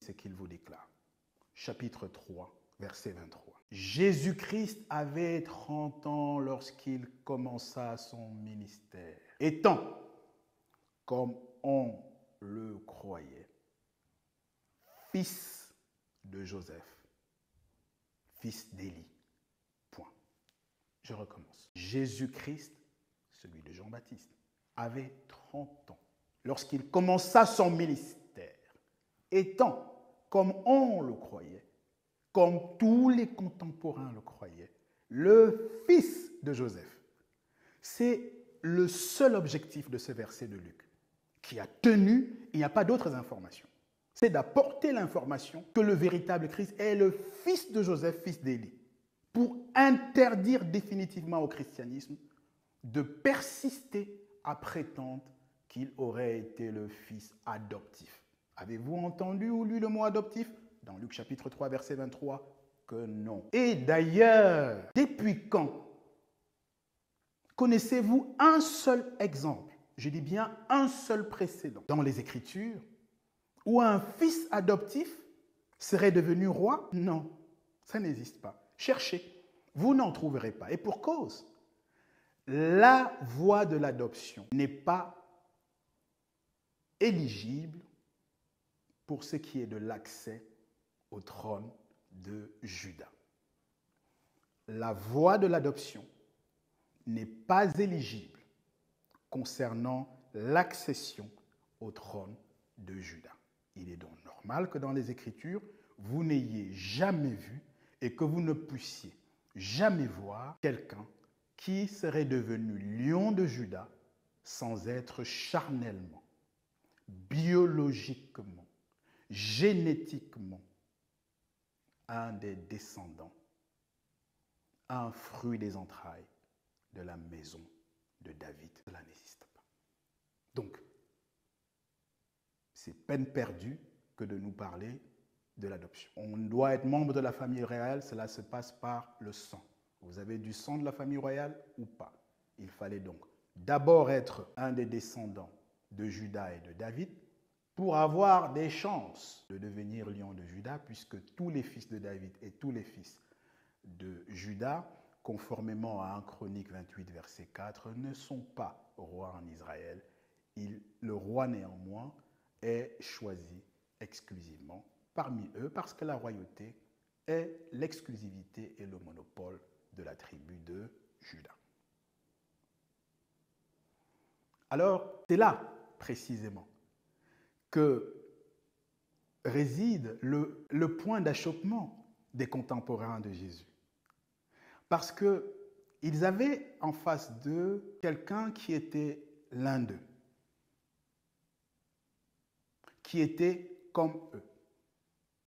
ce qu'il vous déclare. Chapitre 3, verset 23. Jésus-Christ avait 30 ans lorsqu'il commença son ministère. Étant, comme on le croyait, fils de Joseph, fils d'Élie. Point. Je recommence. Jésus-Christ, celui de Jean-Baptiste, avait 30 ans lorsqu'il commença son ministère, étant, comme on le croyait, comme tous les contemporains le croyaient, le fils de Joseph. C'est le seul objectif de ce verset de Luc, qui a tenu, il n'y a pas d'autres informations. C'est d'apporter l'information que le véritable Christ est le fils de Joseph, fils d'Élie, pour interdire définitivement au christianisme de persister à prétendre qu'il aurait été le fils adoptif. Avez-vous entendu ou lu le mot adoptif? Dans Luc chapitre 3, verset 23, que non. Et d'ailleurs, depuis quand connaissez-vous un seul exemple, je dis bien un seul précédent, dans les Écritures, où un fils adoptif serait devenu roi? Non, ça n'existe pas. Cherchez, vous n'en trouverez pas. Et pour cause, la voie de l'adoption n'est pas éligible pour ce qui est de l'accès au trône de Juda. La voie de l'adoption n'est pas éligible concernant l'accession au trône de Juda. Il est donc normal que dans les Écritures, vous n'ayez jamais vu et que vous ne puissiez jamais voir quelqu'un qui serait devenu lion de Juda sans être charnellement, biologiquement, génétiquement, un des descendants, un fruit des entrailles de la maison de David. Cela n'existe pas. Donc, c'est peine perdue que de nous parler de l'adoption. On doit être membre de la famille royale, cela se passe par le sang. Vous avez du sang de la famille royale ou pas? Il fallait donc d'abord être un des descendants de Juda et de David pour avoir des chances de devenir lion de Juda, puisque tous les fils de David et tous les fils de Juda, conformément à 1 Chronique 28, verset 4, ne sont pas rois en Israël. Le roi néanmoins est choisi exclusivement parmi eux parce que la royauté est l'exclusivité et le monopole de la tribu de Juda. Alors, c'est là, précisément, que réside le point d'achoppement des contemporains de Jésus. Parce qu'ils avaient en face d'eux quelqu'un qui était l'un d'eux, qui était comme eux.